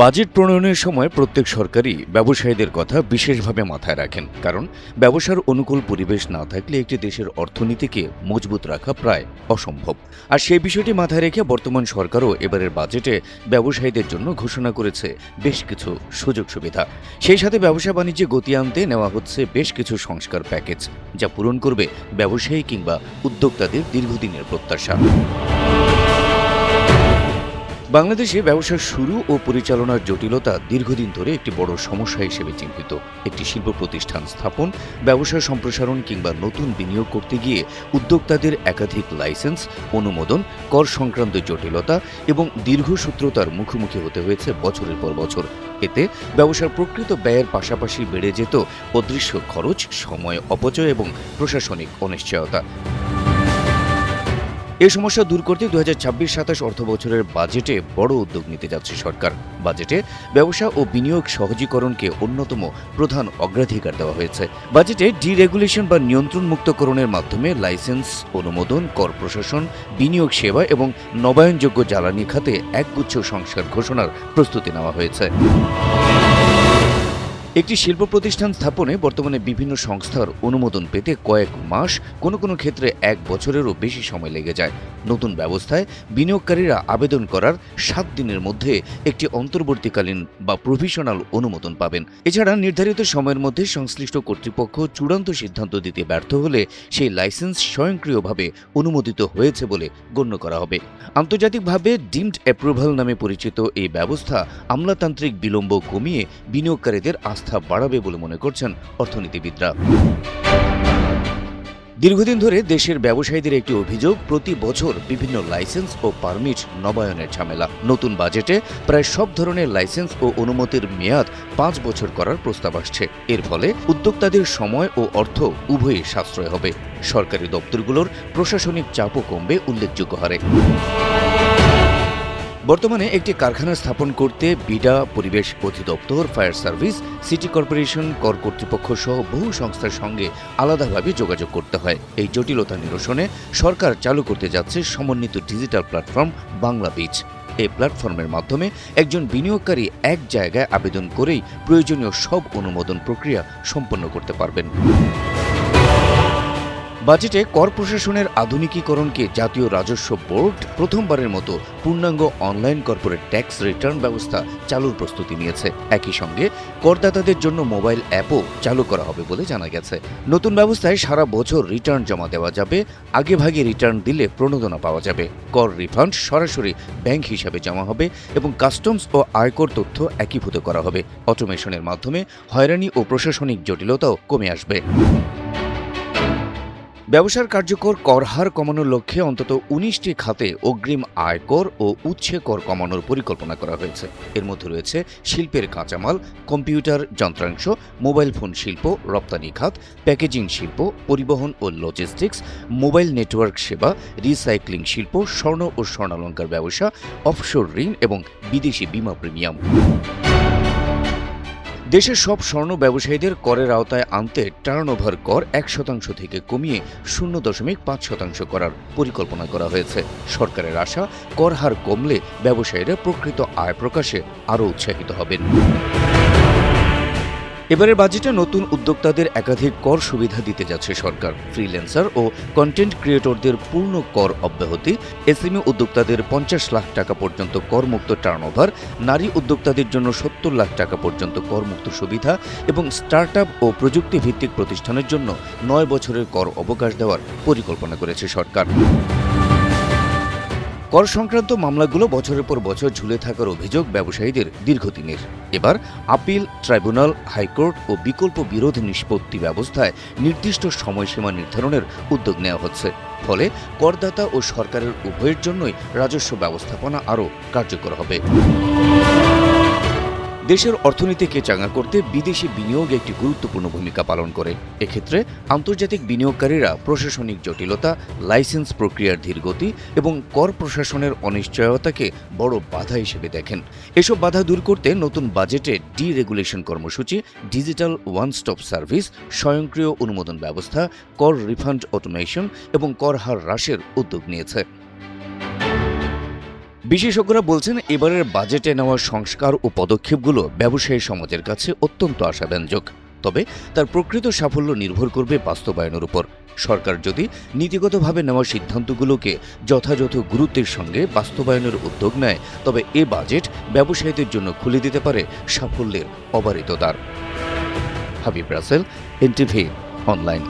Budget প্রণয়নের সময় প্রত্যেক সরকারই ব্যবসায়ীদের কথা বিশেষভাবে মাথায় রাখেন, কারণ ব্যবসার অনুকূল পরিবেশ না থাকলে একটি দেশের অর্থনীতিকে মজবুত রাখা প্রায় অসম্ভব। আর সেই বিষয়টি মাথায় রেখে বর্তমান সরকারও এবারের বাজেটে ব্যবসায়ীদের জন্য ঘোষণা করেছে বেশ কিছু সুযোগ সুবিধা। সেই সাথে ব্যবসা বাণিজ্যে গতি আনতে নেওয়া হচ্ছে বেশ কিছু সংস্কার প্যাকেজ, যা পূরণ করবে ব্যবসায়ী কিংবা উদ্যোক্তাদের দীর্ঘদিনের প্রত্যাশা। বাংলাদেশে ব্যবসার শুরু ও পরিচালনার জটিলতা দীর্ঘদিন ধরে একটি বড় সমস্যা হিসেবে চিহ্নিত। একটি শিল্প প্রতিষ্ঠান স্থাপন, ব্যবসা সম্প্রসারণ কিংবা নতুন বিনিয়োগ করতে গিয়ে উদ্যোক্তাদের একাধিক লাইসেন্স, অনুমোদন, কর সংক্রান্ত জটিলতা এবং দীর্ঘসূত্রতার মুখোমুখি হতে হয়েছে বছরের পর বছর। এতে ব্যবসার প্রকৃত ব্যয়ের পাশাপাশি বেড়ে যেত অদৃশ্য খরচ, সময় অপচয় এবং প্রশাসনিক অনিশ্চয়তা। এই সমস্যা দূর করতে 2026-27 অর্থ বছরের বাজেটে বড় উদ্যোগ নিতে যাচ্ছে সরকার। বাজেটে ব্যবসা ও বিনিয়োগ সহজীকরণকে অন্যতম প্রধান অগ্রাধিকার দেওয়া হয়েছে। বাজেটে ডিরেগুলেশন বা নিয়ন্ত্রণ মুক্তকরণের মাধ্যমে লাইসেন্স, অনুমোদন, কর প্রশাসন, বিনিয়োগ সেবা এবং নবায়নযোগ্য জ্বালানি খাতে একগুচ্ছ সংস্কার ঘোষণার প্রস্তুতি নেওয়া হয়েছে। একটি শিল্প প্রতিষ্ঠান স্থাপনে বর্তমানে বিভিন্ন সংস্থার অনুমোদন পেতে কয়েক মাস, কোনো ক্ষেত্রে 1 বছরেরও বেশি সময় লেগে যায়। নতুন ব্যবস্থায় বিনিয়োগকারীরা আবেদন করার 7 দিনের মধ্যে একটি অন্তর্বর্তীকালীন বা প্রভিশনাল অনুমোদন পাবেন। এছাড়া নির্ধারিত সময়ের মধ্যে সংশ্লিষ্ট কর্তৃপক্ষ চূড়ান্ত সিদ্ধান্ত দিতে ব্যর্থ হলে সেই লাইসেন্স স্বয়ংক্রিয়ভাবে অনুমোদিত হয়েছে বলে গণ্য করা হবে। আন্তর্জাতিকভাবে ডিমড অ্যাপ্রুভাল নামে পরিচিত এই ব্যবস্থা আমলাতান্ত্রিক বিলম্ব কমিয়ে বিনিয়োগকারীদের আস্থা বাড়াবে বলে মনে করছেন অর্থনীতিবিদরা। দীর্ঘদিন ধরে দেশের ব্যবসায়ীদের একটি অভিযোগ, প্রতি বছর বিভিন্ন লাইসেন্স ও পারমিট নবায়নের ঝামেলা। নতুন বাজেটে প্রায় সব ধরনের লাইসেন্স ও অনুমতির মেয়াদ 5 বছর করার প্রস্তাব আসছে। এর ফলে উদ্যোক্তাদের সময় ও অর্থ উভয়ই সাশ্রয় হবে। সরকারি দপ্তরগুলোর প্রশাসনিক চাপও কমবে উল্লেখযোগ্য হারে। বর্তমানে একটি কারখানা স্থাপন করতে বিডা, পরিবেশ অধিদপ্তর, ফায়ার সার্ভিস, সিটি কর্পোরেশন, কর কর্তৃপক্ষ সহ বহু সংস্থার সঙ্গে আলাদাভাবে যোগাযোগ করতে হয়। এই জটিলতা নিরসনে সরকার চালু করতে যাচ্ছে সমন্বিত ডিজিটাল প্ল্যাটফর্ম বাংলা বীজ। এই প্ল্যাটফর্মের মাধ্যমে একজন বিনিয়োগকারী এক জায়গায় আবেদন করেই প্রয়োজনীয় সব অনুমোদন প্রক্রিয়া সম্পন্ন করতে পারবেন। বাজেটে কর প্রশাসনের আধুনিকীকরণকে জাতীয় রাজস্ব বোর্ড প্রথমবারের মতো পূর্ণাঙ্গ অনলাইন কর্পোরেট ট্যাক্স রিটার্ন ব্যবস্থা চালুর প্রস্তুতি নিয়েছে। একই সঙ্গে করদাতাদের জন্য মোবাইল অ্যাপও চালু করা হবে বলে জানা গেছে। নতুন ব্যবস্থায় সারা বছর রিটার্ন জমা দেওয়া যাবে, আগেভাগে রিটার্ন দিলে প্রণোদনা পাওয়া যাবে, কর রিফান্ড সরাসরি ব্যাংক হিসাবে জমা হবে এবং কাস্টমস ও আয়কর তথ্য একীভূত করা হবে। অটোমেশনের মাধ্যমে হয়রানি ও প্রশাসনিক জটিলতাও কমে আসবে। ব্যবসার কার্যকর কর হার কমানোর লক্ষ্যে অন্তত 19টি খাতে অগ্রিম আয়কর ও উচ্ছে কর কমানোর পরিকল্পনা করা হয়েছে। এর মধ্যে রয়েছে শিল্পের কাঁচামাল, কম্পিউটার যন্ত্রাংশ, মোবাইল ফোন শিল্প, রপ্তানি খাত, প্যাকেজিং শিল্প, পরিবহন ও লজিস্টিক্স, মোবাইল নেটওয়ার্ক সেবা, রিসাইক্লিং শিল্প, স্বর্ণ ও স্বর্ণালংকার ব্যবসা, অফশোর ঋণ এবং বিদেশি বীমা প্রিমিয়াম। দেশের সব স্বর্ণ ব্যবসায়ীদের করের আওতায় আনতে টার্নওভার কর 1% থেকে কমিয়ে 0.5% করার পরিকল্পনা করা হয়েছে। সরকারের আশা, কর হার কমলে ব্যবসায়ীরা প্রকৃত আয় প্রকাশে আরও উৎসাহিত হবেন। এবারের বাজেটে নতুন উদ্যোক্তাদের একাধিক কর সুবিধা দিতে যাচ্ছে সরকার। ফ্রিল্যান্সার ও কন্টেন্ট ক্রিয়েটরদের পূর্ণ কর অব্যাহতি, এসএমই উদ্যোক্তাদের 50 লাখ টাকা পর্যন্ত করমুক্ত টার্নওভার, নারী উদ্যোক্তাদের জন্য 70 লাখ টাকা পর্যন্ত করমুক্ত সুবিধা এবং স্টার্টআপ ও প্রযুক্তিভিত্তিক প্রতিষ্ঠানের জন্য 9 বছরের কর অবকাশ দেওয়ার পরিকল্পনা করেছে সরকার। কর সংক্রান্ত মামলাগুলো বছরের পর বছর ঝুলে থাকার অভিযোগ ব্যবসায়ীদের দীর্ঘদিনের। এবার আপিল ট্রাইব্যুনাল, হাইকোর্ট ও বিকল্প বিরোধ নিষ্পত্তি ব্যবস্থায় নির্দিষ্ট সময়সীমা নির্ধারণের উদ্যোগ নেওয়া হচ্ছে। ফলে করদাতা ও সরকারের উভয়ের জন্যই রাজস্ব ব্যবস্থাপনা আরও কার্যকর হবে। দেশের অর্থনীতিকে চাঙা করতে বিদেশি বিনিয়োগ একটি গুরুত্বপূর্ণ ভূমিকা পালন করে। এক্ষেত্রে আন্তর্জাতিক বিনিয়োগকারীরা প্রশাসনিক জটিলতা, লাইসেন্স প্রক্রিয়ার ধীরগতি এবং কর প্রশাসনের অনিশ্চয়তাকে বড় বাধা হিসেবে দেখেন। এসব বাধা দূর করতে নতুন বাজেটে ডিরেগুলেশন কর্মসূচি, ডিজিটাল ওয়ান স্টপ সার্ভিস, স্বয়ংক্রিয় অনুমোদন ব্যবস্থা, কর রিফান্ড অটোমেশন এবং কর হার হ্রাসের উদ্যোগ নিয়েছে। বিশেষজ্ঞরা বলছেন, এবারের বাজেটে নেওয়া সংস্কার ও পদক্ষেপগুলো ব্যবসায়ী সমাজের কাছে অত্যন্ত আশাব্যঞ্জক। তবে তার প্রকৃত সাফল্য নির্ভর করবে বাস্তবায়নের উপর। সরকার যদি নীতিগতভাবে নেওয়া সিদ্ধান্তগুলোকে যথাযথ গুরুত্বের সঙ্গে বাস্তবায়নের উদ্যোগ নেয়, তবে এ বাজেট ব্যবসায়ীদের জন্য খুলে দিতে পারে সাফল্যের অবারিত দ্বার। Habib Rasel, NTV online.